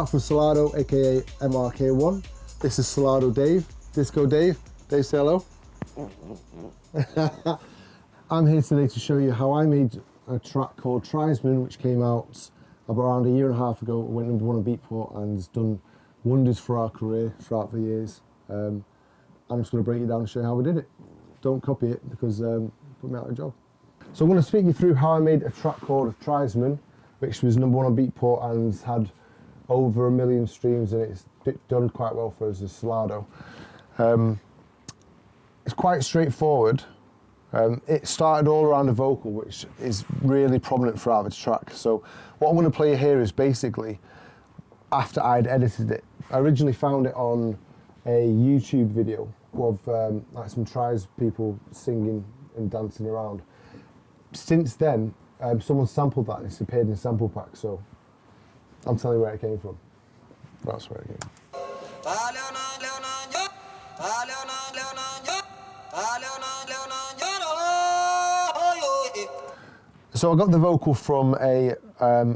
Mark from Solardo, aka MRK1. This is Solardo Dave, Disco Dave. Dave, say hello. I'm here today to show you how I made a track called Tribesmen, which came out around a year and a half ago. It went #1 on Beatport and has done wonders for our career throughout the years. I'm just going to break it down and show you how we did it. Don't copy it because put me out of a job. So I'm going to speak you through how I made a track called Tribesmen, which was #1 on Beatport and has had over 1 million streams, and it's done quite well for us as Solardo. It's quite straightforward. It started all around the vocal, which is really prominent throughout the track. So what I'm going to play here is basically after I'd edited it. I originally found it on a YouTube video of like some tribes people singing and dancing around. Since then, someone sampled that and it's appeared in a sample pack, so I'm telling you where it came from. That's where it came from. So I got the vocal from a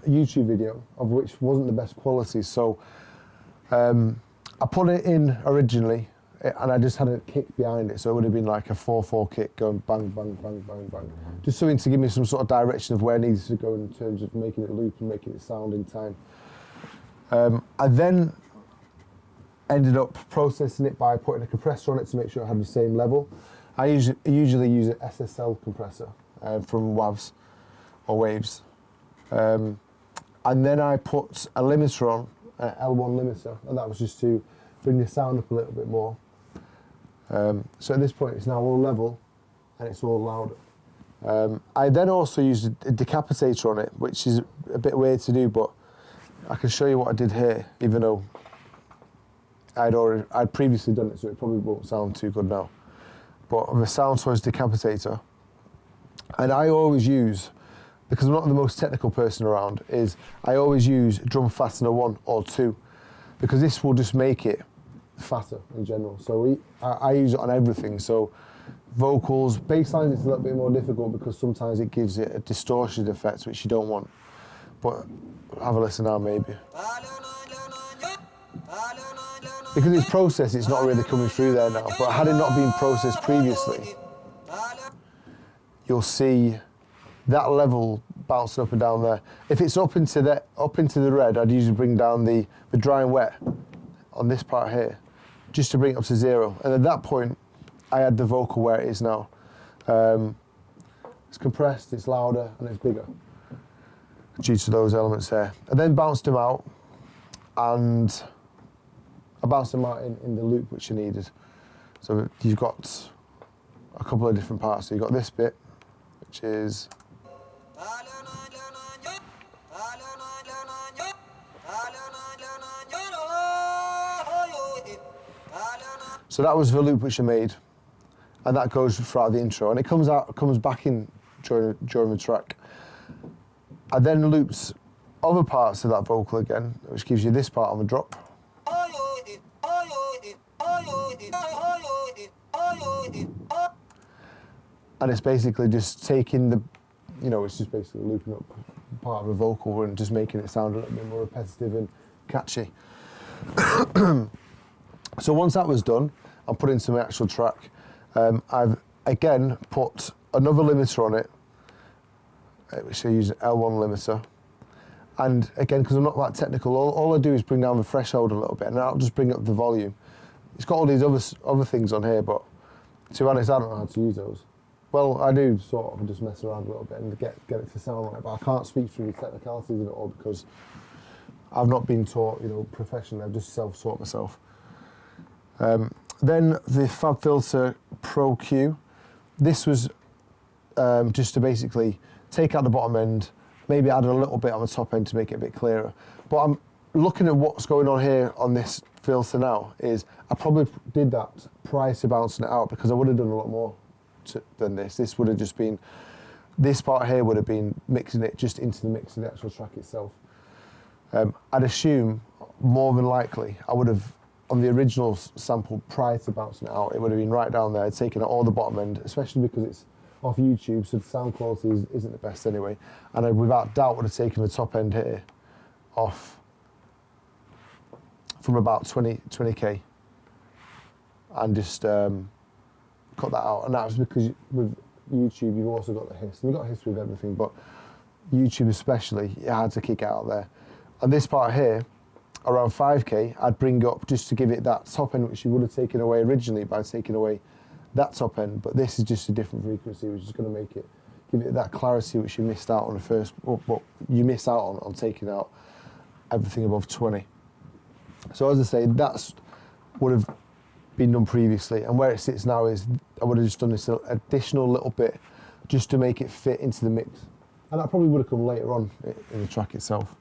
YouTube video, of which wasn't the best quality, so I put it in originally, and I just had a kick behind it, so it would have been like a 4/4 kick going bang, bang, bang, bang, bang. Just something to give me some sort of direction of where it needs to go in terms of making it loop and making it sound in time. I then ended up processing it by putting a compressor on it to make sure it had the same level. I usually use an Ssl Compressor from Waves. And then I put a limiter on, an L1 limiter, and that was just to bring the sound up a little bit more. So at this point it's now all level and it's all louder. I then also used a decapitator on it, which is a bit weird to do, but I can show you what I did here, even though I'd previously done it, so it probably won't sound too good now. But the sound source decapitator, and I always use, because I'm not the most technical person around, is I always use drum fastener 1 or 2, because this will just make it fatter in general. So I use it on everything. So vocals, bass lines, it's a little bit more difficult because sometimes it gives it a distortion effect, which you don't want. But have a listen now, maybe. Because it's processed, it's not really coming through there now. But had it not been processed previously, you'll see that level bouncing up and down there. If it's up into the red, I'd usually bring down the dry and wet on this part here, just to bring it up to 0. And at that point, I had the vocal where it is now. It's compressed, it's louder, and it's bigger, due to those elements there. I then bounced them out, and I bounced them out in the loop which I needed. So you've got a couple of different parts. So you've got this bit, which is so that was the loop which I made, and that goes throughout the intro, and it comes back in during the track. I then looped other parts of that vocal again, which gives you this part on the drop. And it's basically just taking the, it's just basically looping up part of the vocal and just making it sound a little bit more repetitive and catchy. So once that was done, I'm putting into my actual track. I've again put another limiter on it, which I use an L1 limiter. And again, because I'm not that technical, all I do is bring down the threshold a little bit, and I'll just bring up the volume. It's got all these other things on here, but to be honest, I don't know how to use those. Well, I do sort of just mess around a little bit and get it to sound like it, but I can't speak through the technicalities of it all because I've not been taught, professionally. I've just self-taught myself. Then the Fabfilter Pro-Q. This was just to basically take out the bottom end, maybe add a little bit on the top end to make it a bit clearer. But I'm looking at what's going on here on this filter now is I probably did that prior to bouncing it out, because I would have done a lot more than this. This would have just been, this part here would have been mixing it just into the mix of the actual track itself. I'd assume, more than likely, I would have, on the original sample prior to bouncing it out, it would have been right down there, taking out all the bottom end, especially because it's off YouTube, so the sound quality isn't the best anyway. And I without doubt would have taken the top end here off from about 20k, and just cut that out. And that was because with YouTube, you've also got the hiss. And you've got hiss with everything, but YouTube especially, you had to kick it out there. And this part here, around 5k, I'd bring up just to give it that top end, which you would have taken away originally by taking away that top end. But this is just a different frequency, which is going to make it, give it that clarity which you missed out on the first, what you miss out on taking out everything above 20. So as I say, that's would have been done previously, and where it sits now is I would have just done this additional little bit just to make it fit into the mix, and that probably would have come later on in the track itself.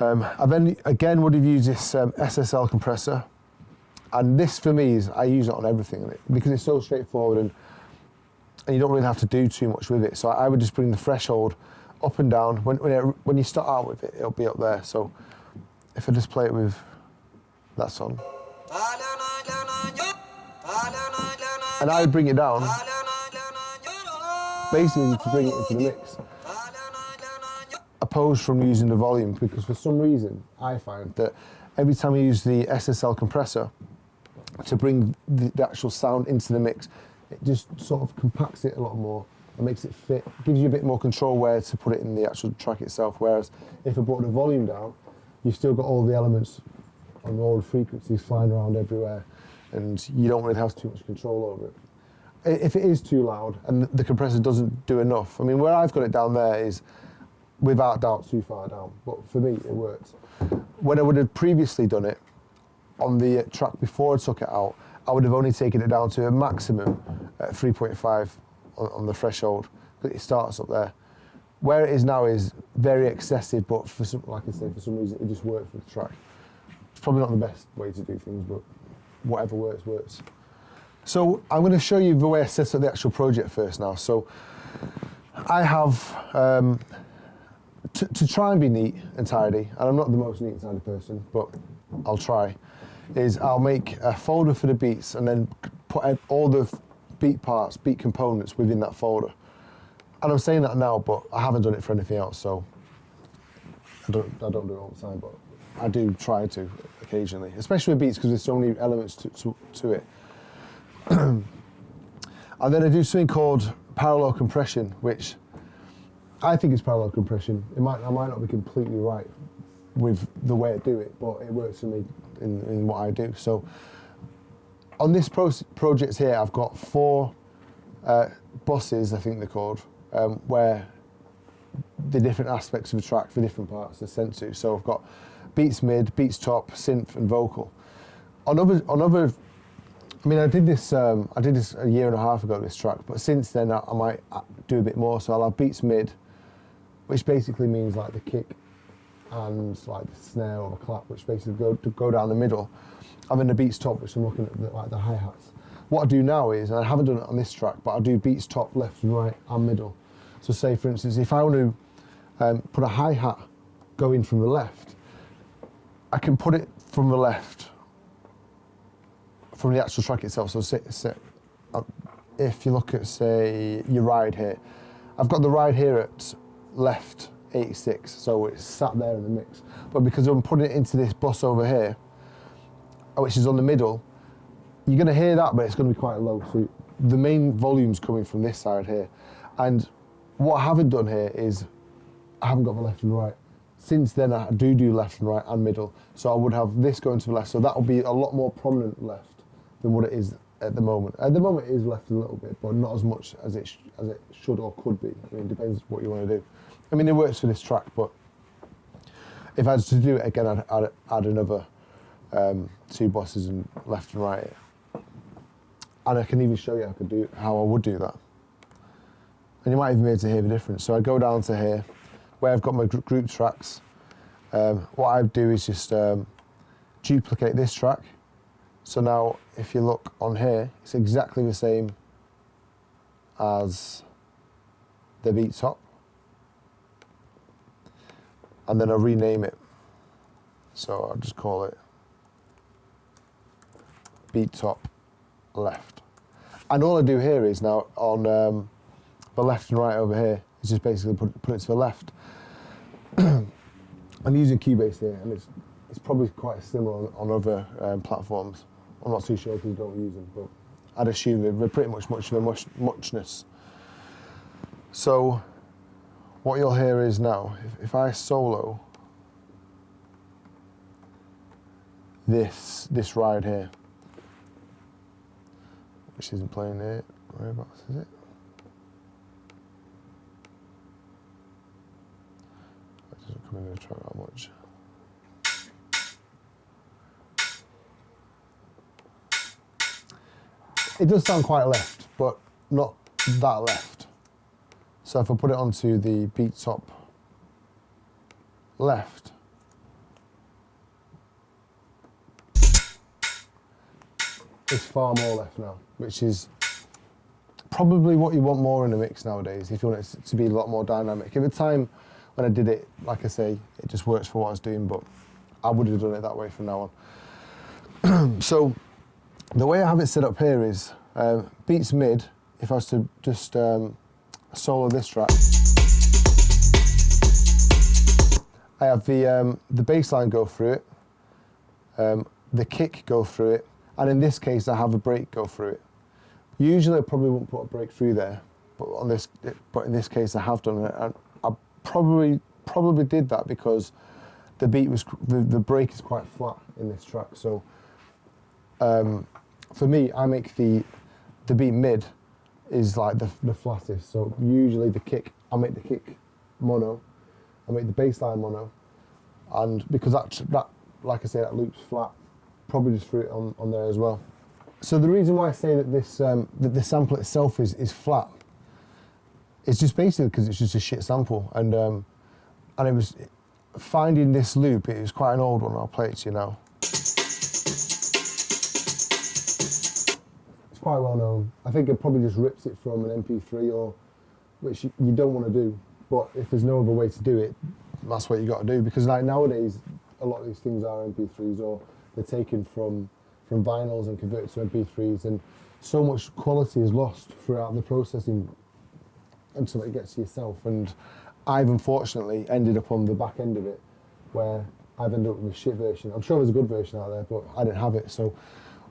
I then again would have used this Ssl compressor, and this for me is I use it on everything because it's so straightforward and you don't really have to do too much with it. So I would just bring the threshold up and down. When you start out with it, it'll be up there. So if I just play it with that song, and I would bring it down, basically to bring it into the mix, opposed from using the volume, because for some reason I find that every time I use the Ssl compressor to bring the actual sound into the mix, it just sort of compacts it a lot more and makes it fit, gives you a bit more control where to put it in the actual track itself. Whereas if I brought the volume down, you've still got all the elements on all the frequencies flying around everywhere, and you don't really have too much control over it. If it is too loud and the compressor doesn't do enough, I mean, where I've got it down there is without doubt too far down, but for me it works. When I would have previously done it on the track before I took it out, I would have only taken it down to a maximum at 3.5 on the threshold, because it starts up there. Where it is now is very excessive, but for some, like I say, for some reason it just works for the track. It's probably not the best way to do things, but whatever works, works. So I'm going to show you the way I set up the actual project first now. So I have, to try and be neat and tidy, and I'm not the most neat and tidy person, but I'll try, is I'll make a folder for the beats and then put all the beat parts, beat components within that folder. And I'm saying that now, but I haven't done it for anything else, so I don't do it all the time, but I do try to occasionally, especially with beats because there's so many elements to it. And then I do something called parallel compression, which I think is parallel compression. I might not be completely right with the way I do it, but it works for me in what I do. So on this project here, I've got 4 buses, I think they're called, where the different aspects of the track for different parts are sent to. So I've got beats mid, beats top, synth, and vocal. On other, I mean, I did this a year and a half ago, this track, but since then I might do a bit more. So I'll have beats mid, which basically means like the kick and like the snare or the clap, which basically go down the middle. And then the beats top, which I'm looking at like the hi-hats. What I do now is, and I haven't done it on this track, but I do beats top, left and right, and middle. So say for instance, if I want to put a hi-hat going from the left, I can put it from the left, from the actual track itself. So if you look at, say, your ride here, I've got the ride here at left 86, so it's sat there in the mix. But because I'm putting it into this bus over here, which is on the middle, you're going to hear that, but it's going to be quite low. So the main volume's coming from this side here. And what I haven't done here is I haven't got the left and right. Since then, I do left and right and middle. So I would have this going to the left. So that will be a lot more prominent left than what it is at the moment. At the moment, it is left a little bit, but not as much as it should or could be. I mean, it depends what you want to do. I mean, it works for this track, but if I was to do it again, I'd add another 2 buses and left and right. And I can even show you how I would do that. And you might even be able to hear the difference. So I go down to here, where I've got my group tracks. What I do is just duplicate this track. So now, if you look on here, it's exactly the same as the beat top. And then I rename it. So I'll just call it beat top left. And all I do here is now on the left and right over here is just basically put it to the left. I'm using Cubase here, and it's probably quite similar on other platforms. I'm not too sure if you don't use them, but I'd assume they're pretty much of a muchness. So what you'll hear is now, if I solo this ride here, which isn't playing here, whereabouts is it? It doesn't come into the track that much. It does sound quite left, but not that left. So if I put it onto the beat top left, it's far more left now, which is probably what you want more in a mix nowadays, if you want it to be a lot more dynamic. At the time when I did it, like I say, it just works for what I was doing, but I would have done it that way from now on. So the way I have it set up here is beats mid. If I was to just solo this track, I have the bass line go through it, the kick go through it, and in this case I have a break go through it. Usually I probably wouldn't put a break through there, but in this case I have done it, and I probably did that because the beat was the break is quite flat in this track. So for me, I make the beat mid is like the flattest. So usually the kick, I make the kick mono, I make the bass line mono, and because that like I say, that loop's flat, probably just threw it on there as well. So the reason why I say that the sample itself is flat, it's just basically because it's just a shit sample, and it was finding this loop. It was quite an old one. I'll play it to you now. Quite well known. I think it probably just rips it from an MP3, or which you don't want to do, but if there's no other way to do it, that's what you got to do, because like nowadays a lot of these things are MP3s, or they're taken from vinyls and converted to MP3s, and so much quality is lost throughout the processing until it gets to yourself. And I've unfortunately ended up on the back end of it, where I've ended up with a shit version. I'm sure there's a good version out there, but I didn't have it. So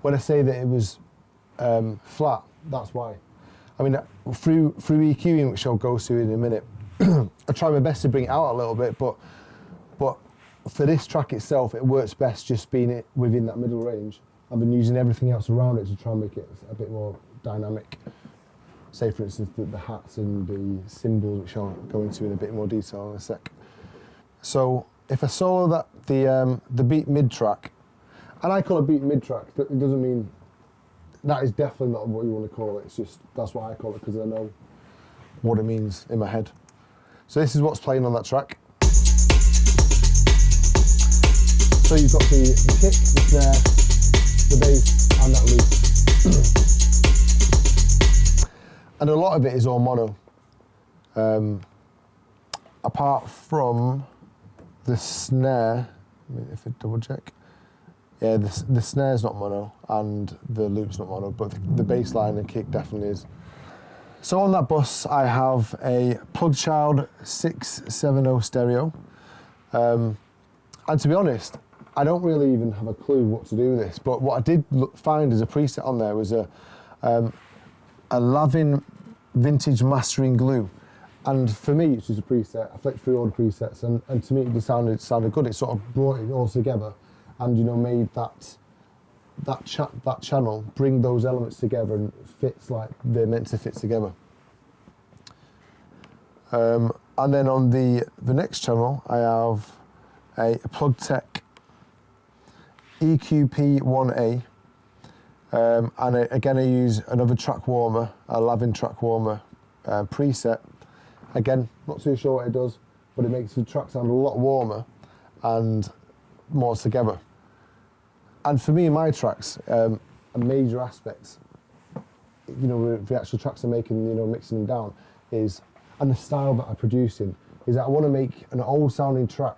when I say that it was flat, that's why. I mean, through EQing, which I'll go through in a minute, I try my best to bring it out a little bit, but for this track itself, it works best just being it within that middle range. I've been using everything else around it to try and make it a bit more dynamic. Say, for instance, the hats and the cymbals, which I'll go into in a bit more detail in a sec. So if I solo the beat mid track, and I call it beat mid track, it doesn't mean that is definitely not what you want to call it. It's just that's what I call it because I know what it means in my head. So this is what's playing on that track. So you've got the kick, the snare, the bass, and that loop. And a lot of it is all mono. Apart from the snare, if I double check. Yeah, the snare's not mono and the loop's not mono, but the bass line and kick definitely is. So on that bus, I have a plug child 670 stereo. And to be honest, I don't really even have a clue what to do with this, but what I did find as a preset on there was a Lavin vintage mastering glue. And for me, it's just a preset. I flicked through all the presets, and to me it just sounded good. It sort of brought it all together, and made that channel bring those elements together and fits like they're meant to fit together. And then on the next channel, I have a PlugTech EQP1A, and again I use another track warmer, a Lavin track warmer preset. Again, not too sure what it does, but it makes the track sound a lot warmer and more together. And for me, in my tracks, a major aspect, the actual tracks I'm making, mixing them down, and the style that I produce in, is that I want to make an old sounding track,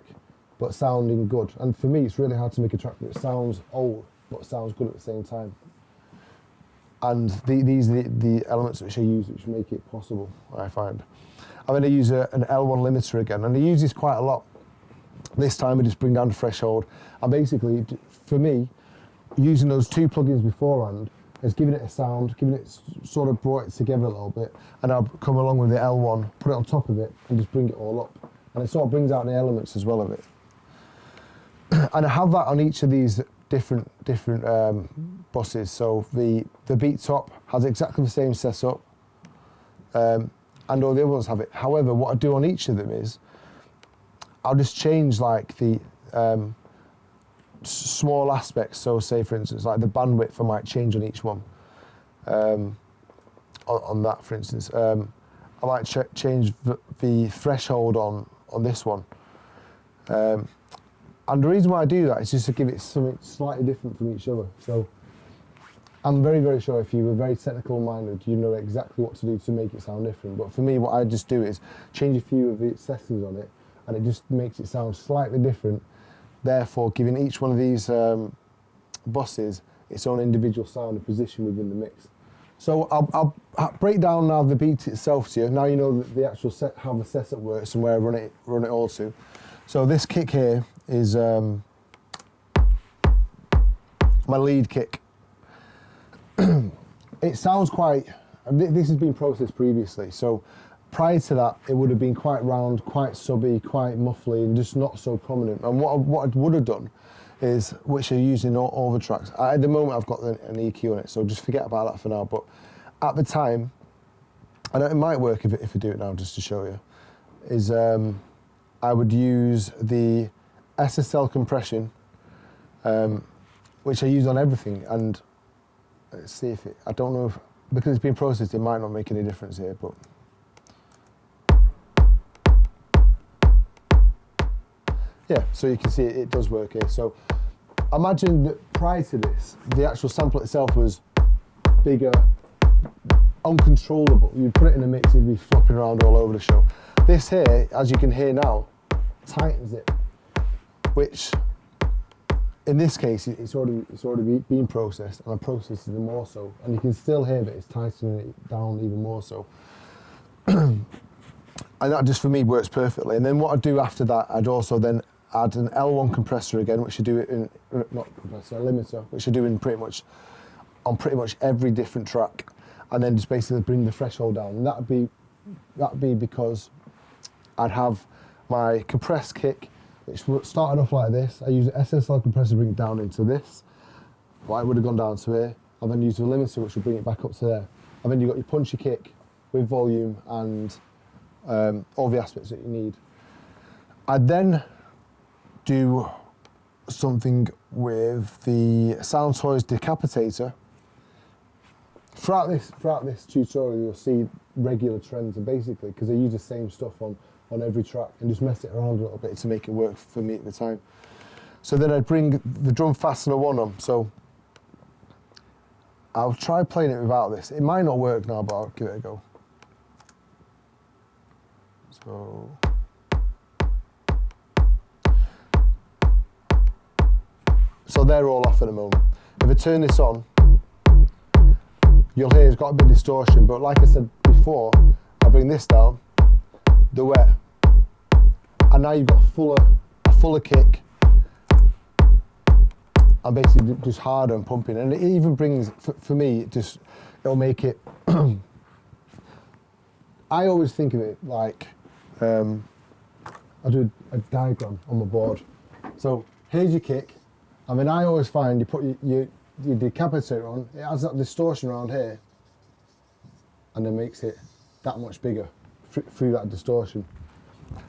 but sounding good. And for me, it's really hard to make a track that sounds old, but sounds good at the same time. And these are the elements which I use, which make it possible, I find. I'm going to use an L1 limiter again, and I use this quite a lot. This time I just bring down the threshold, and basically, for me, using those two plugins beforehand has given it a sound, sort of brought it together a little bit, and I'll come along with the L1, put it on top of it, and just bring it all up. And it sort of brings out the elements as well of it. And I have that on each of these different buses. So the beat top has exactly the same setup, and all the other ones have it. However, what I do on each of them is I'll just change like the small aspects. So say for instance, like the bandwidth I might change on each one. On that, for instance, I might change the threshold on this one. And the reason why I do that is just to give it something slightly different from each other. So I'm very, very sure if you were very technical minded, you know exactly what to do to make it sound different. But for me, what I just do is change a few of the settings on it, and it just makes it sound slightly different, therefore giving each one of these buses its own individual sound and position within the mix. So I'll break down now the beat itself to you. Now you know the actual how the setup works and where I run it all to. So this kick here is my lead kick. It sounds quite, this has been processed previously, so prior to that it would have been quite round, quite subby, quite muffly, and just not so prominent. And what I would have done is, which I use in all the tracks, at the moment I've got an EQ on it, so just forget about that for now, but at the time, and it might work if I do it now just to show you, is I would use the Ssl Compression, which I use on everything, and let's see if I don't know if, because it's been processed, it might not make any difference here, but. Yeah, so you can see it does work here. So imagine that prior to this, the actual sample itself was bigger, uncontrollable. You'd put it in a mix, it'd be flopping around all over the show. This here, as you can hear now, tightens it, which in this case, it's already been processed, and I'm processing it more so. And you can still hear that it's tightening it down even more so. And that just for me works perfectly. And then what I'd do after that, I'd also then add an L1 compressor again, which I do in, not compressor, a limiter, which I do in pretty much every different track, and then just basically bring the threshold down. And that'd be because I'd have my compressed kick, which started off like this. I use an Ssl compressor to bring it down into this. Well, it would have gone down to here. I'll then use the limiter, which will bring it back up to there. And then you've got your punchy kick with volume and all the aspects that you need. I'd then do something with the Sound Toys decapitator. Throughout this tutorial, you'll see regular trends, and basically, because I use the same stuff on every track and just mess it around a little bit to make it work for me at the time. So then I'd bring the drum fastener one on. So I'll try playing it without this. It might not work now, but I'll give it a go. So they're all off at the moment. If I turn this on, you'll hear it's got a bit of distortion, but like I said before, I bring this down, the wet, and now you've got a fuller kick, and basically just harder and pumping. And it even brings, for me, it'll make it, I always think of it like, I do a diagram on my board. So here's your kick, and then I always find you put your decapitator on, it has that distortion around here, and then makes it that much bigger through that distortion.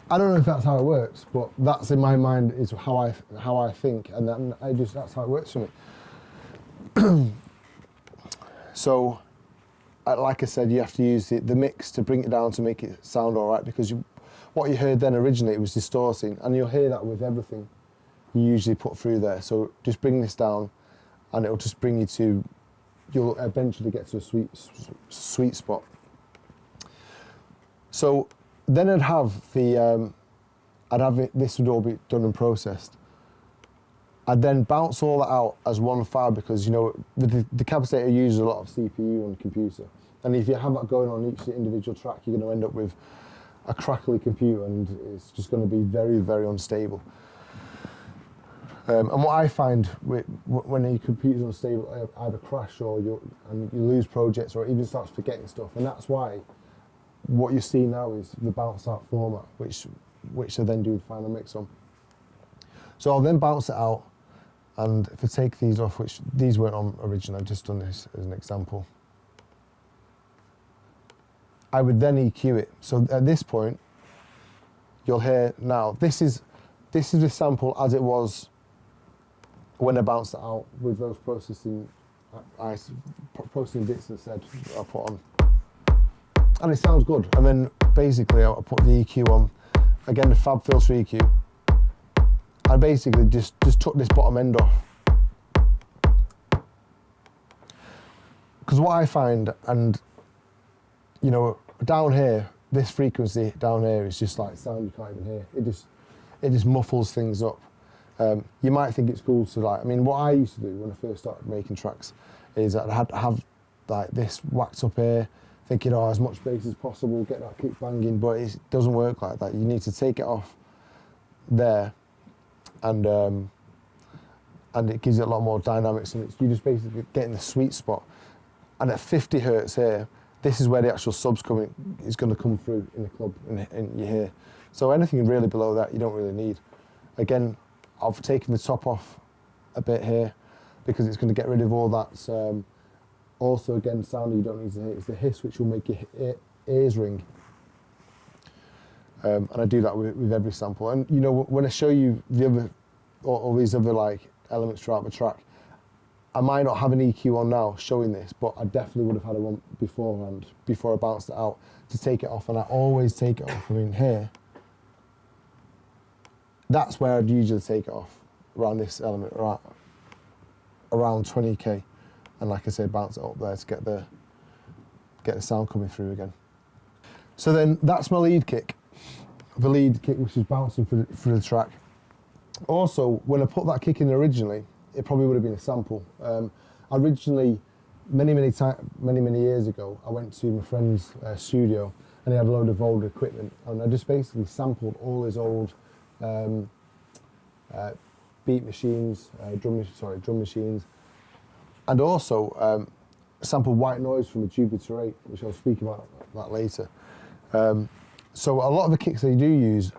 I don't know if that's how it works, but that's in my mind is how I think, and then that's how it works for me. So, like I said, you have to use the mix to bring it down to make it sound all right, because what you heard then originally was distorting, and you'll hear that with everything you usually put through there. So just bring this down, and it'll just bring you to, you'll eventually get to a sweet spot. So then I'd have this would all be done and processed. I'd then bounce all that out as one file, because, you know, the decapitator uses a lot of CPU on the computer. And if you have that going on each individual track, you're going to end up with a crackly computer, and it's just going to be very, very unstable. And what I find when your computer's unstable, either crash or you lose projects or even starts forgetting stuff, and that's why what you see now is the bounce out format, which I then do the final mix on. So I'll then bounce it out, and if I take these off, which these weren't on original, I've just done this as an example. I would then EQ it. So at this point, you'll hear now, this is the sample as it was when I bounced it out with those processing bits instead I put on. And it sounds good. And then basically I put the EQ on, again the Fabfilter EQ. I basically just took this bottom end off. Because what I find, and you know, down here, this frequency down here is just like sound you can't even hear. It just muffles things up. You might think it's cool to like, I mean, what I used to do when I first started making tracks is I'd have like this whacked up here, thinking, oh, as much bass as possible, get that kick banging, but it doesn't work like that. You need to take it off there, and it gives it a lot more dynamics, and you just basically get in the sweet spot. And at 50 hertz here, this is where the actual sub's is going to come through in the club, and you hear. So anything really below that, you don't really need. Again, I've taken the top off a bit here because it's going to get rid of all that. Also, again, sound you don't need to hear. It's the hiss which will make your ears ring. And I do that with every sample. And you know, when I show you the other, all these other like elements throughout the track, I might not have an EQ on now showing this, but I definitely would have had one beforehand, before I bounced it out, to take it off. And I always take it off. I mean, here, that's where I'd usually take it off, around this element, around 20k. And like I said, bounce it up there to get the sound coming through again. So then that's my lead kick. The lead kick which is bouncing through the track. Also, when I put that kick in originally, it probably would have been a sample. Originally, many years ago, I went to my friend's studio, and he had a load of old equipment, and I just basically sampled all his old beat machines, drum machines, and also sampled white noise from a Jupiter 8, which I'll speak about that later. So a lot of the kicks they do use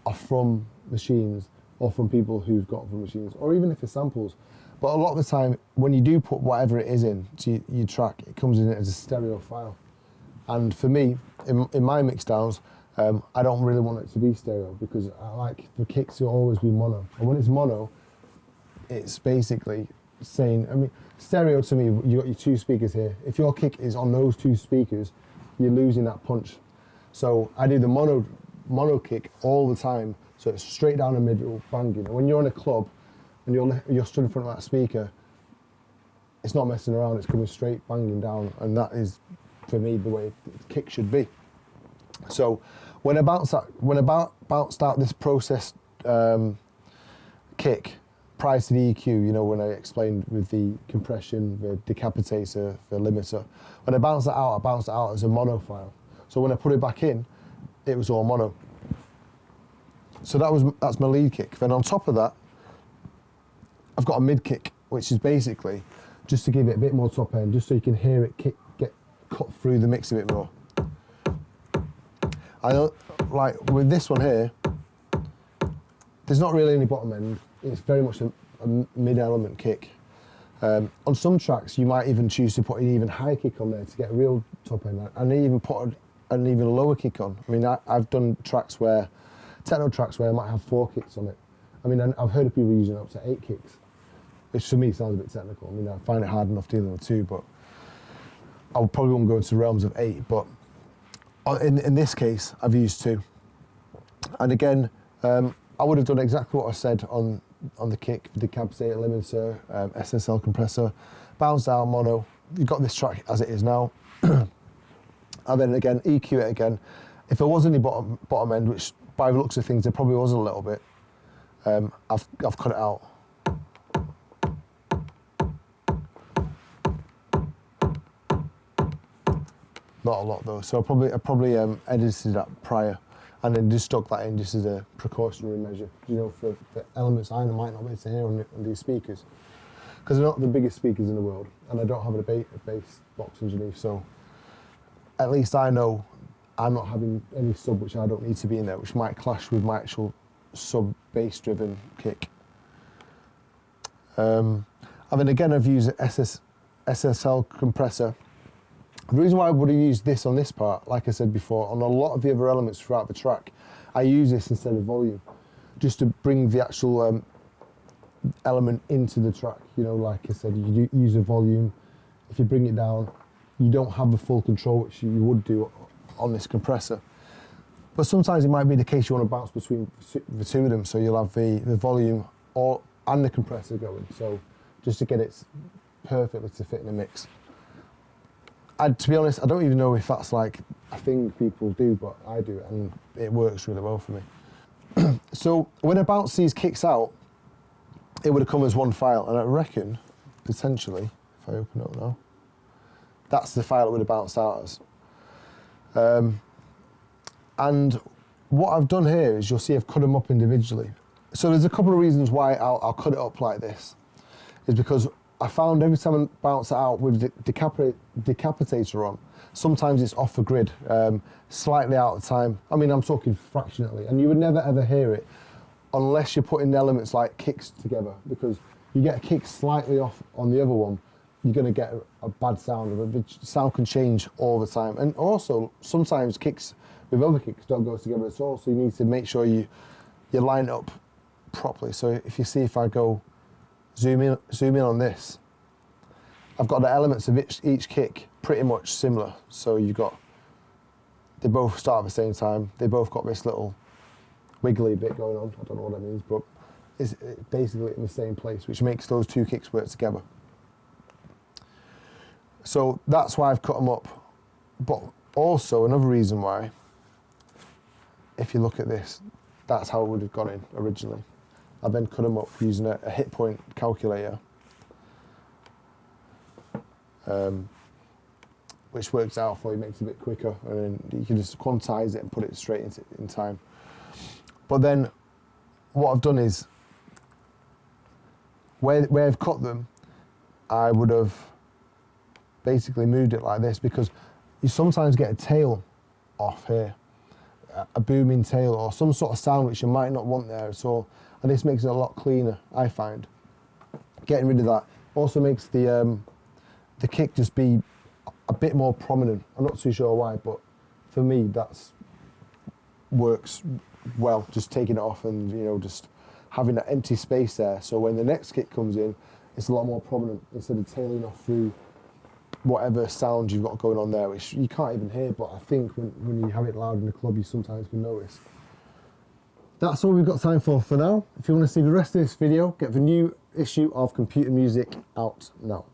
are from machines, or from people who've got from machines, or even if it's samples. But a lot of the time, when you do put whatever it is in to your track, it comes in as a stereo file. And for me, in my mix downs, I don't really want it to be stereo, because I like the kicks to always be mono. And when it's mono, it's basically saying, I mean, stereo to me, you got your two speakers here. If your kick is on those two speakers, you're losing that punch. So I do the mono kick all the time, so it's straight down the middle, banging. And when you're in a club and you're stood in front of that speaker, it's not messing around, it's coming straight banging down, and that is, for me, the way the kick should be. So when I bounced out this processed kick prior to the EQ, you know, when I explained with the compression, the decapitator, the limiter, when I bounced it out as a mono file. So when I put it back in, it was all mono. So that's my lead kick. Then on top of that, I've got a mid kick, which is basically just to give it a bit more top end, just so you can hear it get cut through the mix a bit more. I don't, like with this one here, there's not really any bottom end. It's very much a mid-element kick. On some tracks, you might even choose to put an even higher kick on there to get a real top end, and even put an even lower kick on. I mean, I've done techno tracks where I might have 4 kicks on it. I mean, I've heard of people using up to 8 kicks, which for me sounds a bit technical. I mean, I find it hard enough dealing with 2, but I probably won't go into realms of 8. But in this case, I've used 2. And again, I would have done exactly what I said on the kick, the decapitator, limiter, Ssl Compressor, bounced out mono. You've got this track as it is now. And then again, EQ it again. If there was any bottom end, which by the looks of things there probably was a little bit, I've cut it out. Not a lot though, so I probably edited that prior. and then just stuck that in just as a precautionary measure, you know, for elements I might not be able to hear on these speakers. Because they're not the biggest speakers in the world, and I don't have a bass box underneath, so at least I know I'm not having any sub which I don't need to be in there, which might clash with my actual sub bass driven kick. And then again, I've used Ssl Compressor. The reason why I would have used this on this part, like I said before, on a lot of the other elements throughout the track, I use this instead of volume, just to bring the actual element into the track. You know, like I said, you use a volume. If you bring it down, you don't have the full control which you would do on this compressor. But sometimes it might be the case you want to bounce between the two of them, so you'll have the volume and the compressor going, so just to get it perfectly to fit in the mix. To be honest, I don't even know if that's like a thing people do, but I do it and it works really well for me. So when I bounce these kicks out, it would have come as one file, and I reckon, potentially, if I open it up now, that's the file it would have bounced out as. And what I've done here is, you'll see I've cut them up individually. So there's a couple of reasons why I'll cut it up like this, is because I found every time I bounce it out with the decapitator on, sometimes it's off the grid, slightly out of time. I mean, I'm talking fractionally, and you would never ever hear it unless you're putting elements like kicks together, because you get a kick slightly off on the other one, you're going to get a bad sound. The sound can change all the time. And also, sometimes kicks with other kicks don't go together at all, so you need to make sure you line it up properly. So if you see, if I go zoom in on this, I've got the elements of each kick pretty much similar. So they both start at the same time. They both got this little wiggly bit going on. I don't know what that means, but it's basically in the same place, which makes those two kicks work together. So that's why I've cut them up. But also another reason why, if you look at this, that's how it would have gone in originally. I then cut them up using a hit point calculator, which works out for you, makes it a bit quicker, and then you can just quantize it and put it straight in time. But then what I've done is, where I've cut them, I would have basically moved it like this, because you sometimes get a tail off here, a booming tail or some sort of sound which you might not want there at all, and this makes it a lot cleaner, I find. Getting rid of that also makes the kick just be a bit more prominent. I'm not too sure why, but for me that's works well, just taking it off and, you know, just having that empty space there, so when the next kick comes in, it's a lot more prominent instead of tailing off through whatever sound you've got going on there, which you can't even hear, but I think when you have it loud in the club, you sometimes can notice. That's all we've got time for now. If you want to see the rest of this video, get the new issue of Computer Music out now.